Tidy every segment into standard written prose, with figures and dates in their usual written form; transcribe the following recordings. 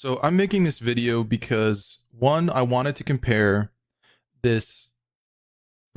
So I'm making this video because one, I wanted to compare this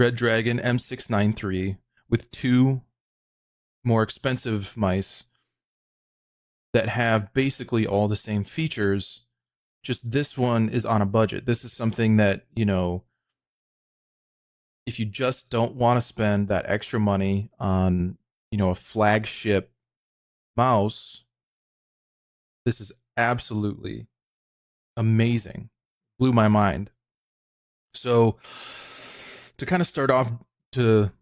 Redragon M693 with two more expensive mice that have basically all the same features. Just this one is on a budget. This is something that, if you just don't want to spend that extra money on, a flagship mouse, this is absolutely amazing. Blew my mind. So to kind of start off, to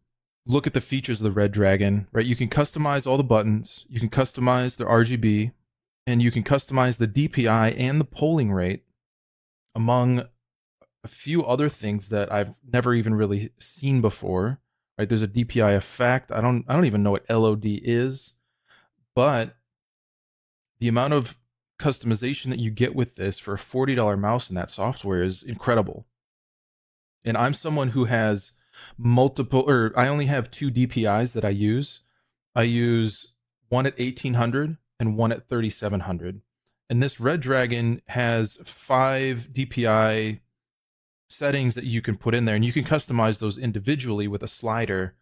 look at the features of the Redragon, right? You can customize all the buttons, you can customize the RGB, and you can customize the DPI and the polling rate, among a few other things that I've never even really seen before. Right? There's a DPI effect. I don't even know what LOD is, but the amount of customization that you get with this for a $40 mouse in that software is incredible. And I'm someone who has multiple, or I only have two DPIs that I use. I use one at 1800 and one at 3700. And this Redragon has 5 DPI settings that you can put in there, and you can customize those individually with a slider.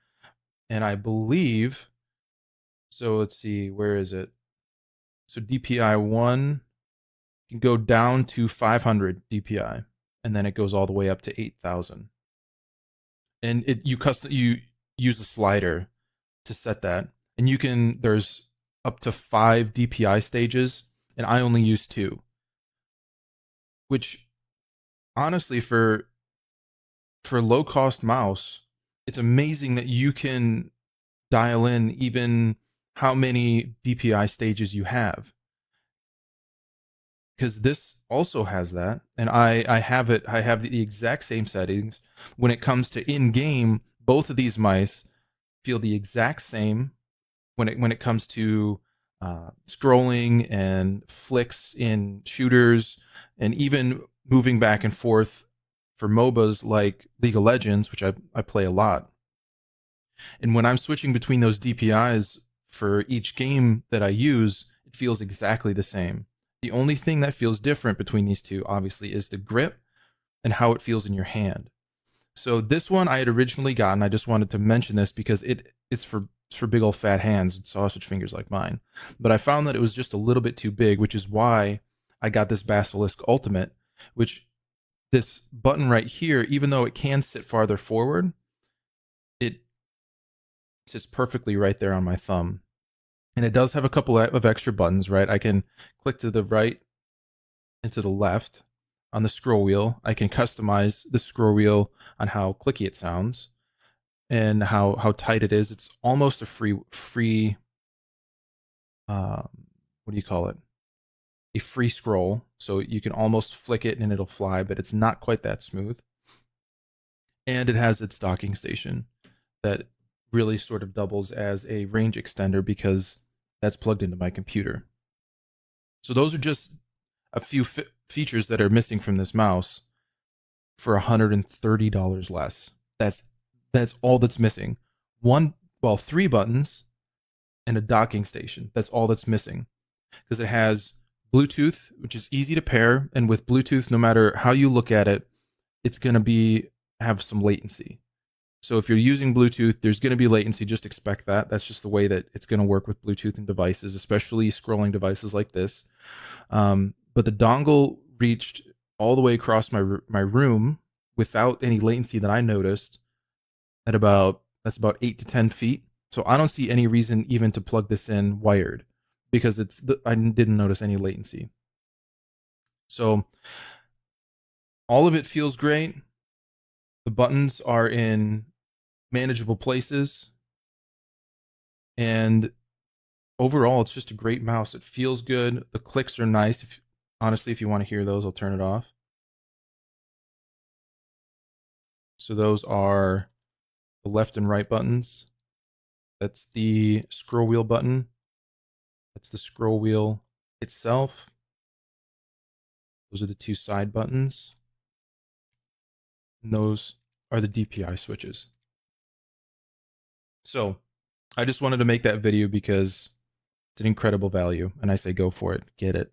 And I believe, so let's see, where is it? So DPI 1 can go down to 500 DPI, and then it goes all the way up to 8000. And you use a slider to set that, and there's up to 5 DPI stages, and I only use 2, which honestly, for a low cost mouse, it's amazing that you can dial in even how many DPI stages you have, because this also has that. And I have the exact same settings. When it comes to in game, both of these mice feel the exact same when it comes to scrolling and flicks in shooters, and even moving back and forth for MOBAs like League of Legends, which I play a lot. And when I'm switching between those DPIs for each game that I use, it feels exactly the same. The only thing that feels different between these two, obviously, is the grip and how it feels in your hand. So this one I had originally gotten. I just wanted to mention this because it's for big old fat hands and sausage fingers like mine. But I found that it was just a little bit too big, which is why I got this Basilisk Ultimate, which this button right here, even though it can sit farther forward, it sits perfectly right there on my thumb. And it does have a couple of extra buttons, right? I can click to the right and to the left on the scroll wheel. I can customize the scroll wheel on how clicky it sounds and how tight it is. It's almost a free what do you call it? A free scroll. So you can almost flick it and it'll fly, but it's not quite that smooth. And it has its docking station that really sort of doubles as a range extender because that's plugged into my computer. So those are just a few features that are missing from this mouse for $130 less. That's all that's missing. Three buttons and a docking station. That's all that's missing, because it has Bluetooth, which is easy to pair, and with Bluetooth, no matter how you look at it, it's going to have some latency. So if you're using Bluetooth, there's going to be latency. Just expect that. That's just the way that it's going to work with Bluetooth and devices, especially scrolling devices like this. But the dongle reached all the way across my room without any latency that I noticed at that's about 8 to 10 feet. So I don't see any reason even to plug this in wired, because I didn't notice any latency. So all of it feels great. The buttons are in manageable places, and overall it's just a great mouse. It feels good. The clicks are nice. Honestly, if you want to hear those, I'll turn it off. So those are the left and right buttons. That's the scroll wheel button. That's the scroll wheel itself. Those are the two side buttons. And those are the DPI switches. So I just wanted to make that video because it's an incredible value, and I say go for it. Get it.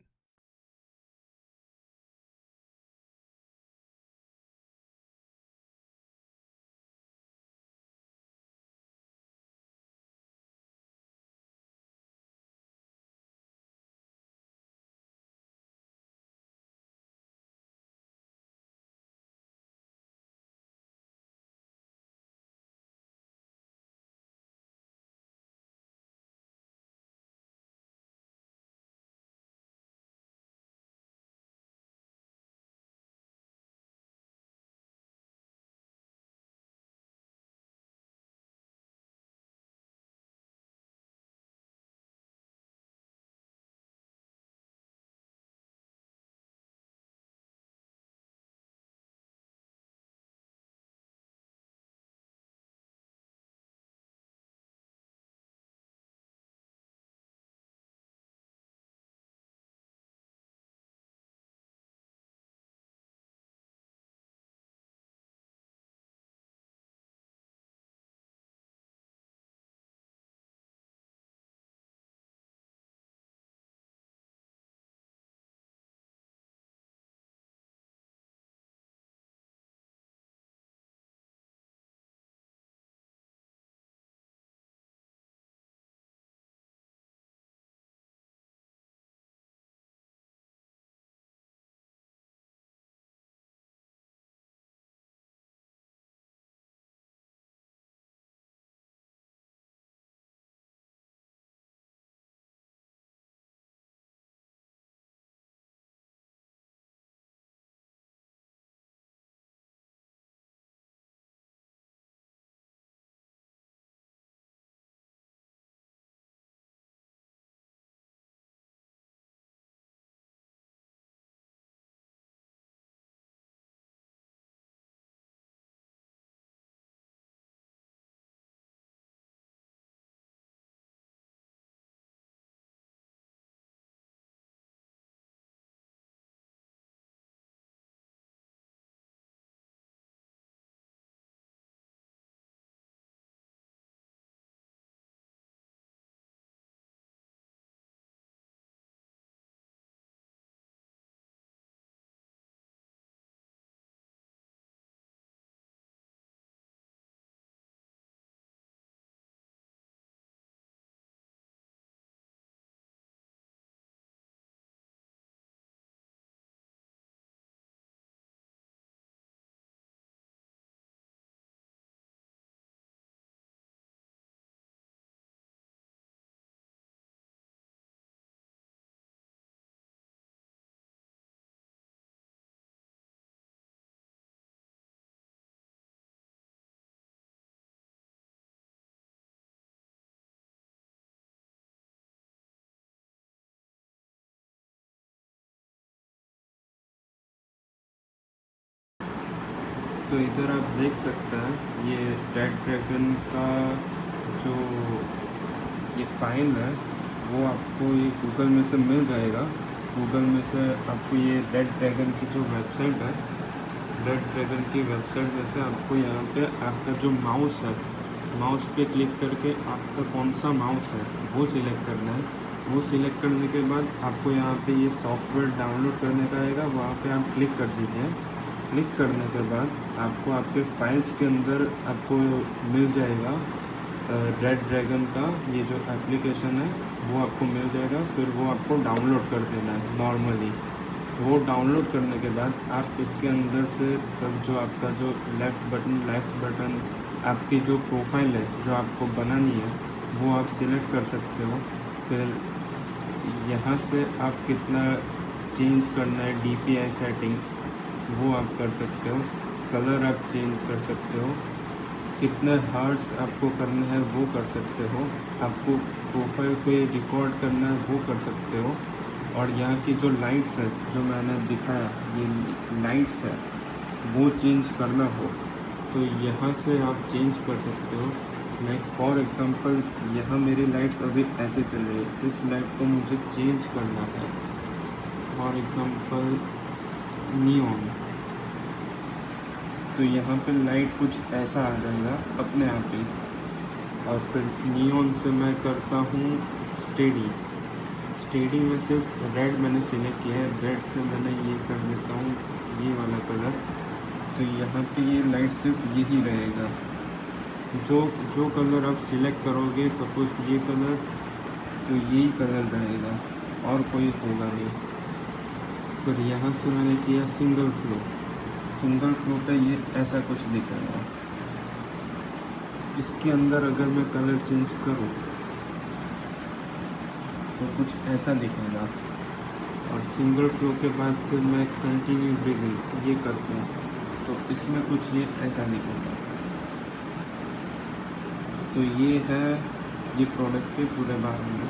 तो इधर आप देख सकते हैं ये Redragon का जो ये फाइल है वो आपको ये गूगल में से मिल जाएगा। गूगल में से आपको ये रेड्रैगन की जो वेबसाइट है, रेड्रैगन की वेबसाइट में से आपको यहाँ पे आपका जो माउस है, माउस पे क्लिक करके आपका कौन सा माउस है वो सिलेक्ट करना है। वो सिलेक्ट करने के बाद आपको यहाँ पे ये सॉफ्टवेयर डाउनलोड करने का आएगा, वहाँ पे आप क्लिक कर दीजिए। क्लिक करने के बाद आपको आपके फाइल्स के अंदर आपको मिल जाएगा रेड्रैगन का ये जो एप्लीकेशन है वो आपको मिल जाएगा। फिर वो आपको डाउनलोड कर देना है नॉर्मली। वो डाउनलोड करने के बाद आप इसके अंदर से सब जो आपका जो लेफ़्ट बटन आपकी जो प्रोफाइल है जो आपको बनानी है वो आप सिलेक्ट कर सकते हो। फिर यहाँ से आप कितना चेंज करना है DPI सेटिंग्स वो आप कर सकते हो। कलर आप चेंज कर सकते हो, कितने हर्ट्ज़ आपको करना है वो कर सकते हो। आपको प्रोफाइल पे रिकॉर्ड करना है वो कर सकते हो। और यहाँ की जो लाइट्स है जो मैंने दिखाया ये लाइट्स है वो चेंज करना हो तो यहाँ से आप चेंज कर सकते हो। लाइक फॉर एग्ज़ाम्पल यहाँ मेरी लाइट्स अभी ऐसे चल रही है, इस लाइट को मुझे चेंज करना है। फॉर एग्ज़ाम्पल नियॉन, तो यहाँ पे लाइट कुछ ऐसा आ जाएगा अपने आप ही। और फिर नियॉन से मैं करता हूँ स्टेडी में सिर्फ रेड मैंने सिलेक्ट किया है, रेड से मैंने ये कर देता हूँ ये वाला कलर। तो यहाँ पे ये लाइट सिर्फ यही रहेगा। जो कलर आप सिलेक्ट करोगे, सपोज ये कलर, तो यही कलर रहेगा और कोई होगा नहीं। फिर यहाँ से मैंने किया सिंगल फ्लो पे ये ऐसा कुछ दिखेगा। इसके अंदर अगर मैं कलर चेंज करूँ तो कुछ ऐसा दिखेगा। और सिंगल फ्लो के बाद फिर मैं कंटिन्यू ब्रीदिंग ये करता हूँ तो इसमें कुछ ये ऐसा दिखेगा। तो ये है ये प्रोडक्ट के पूरे बारे में।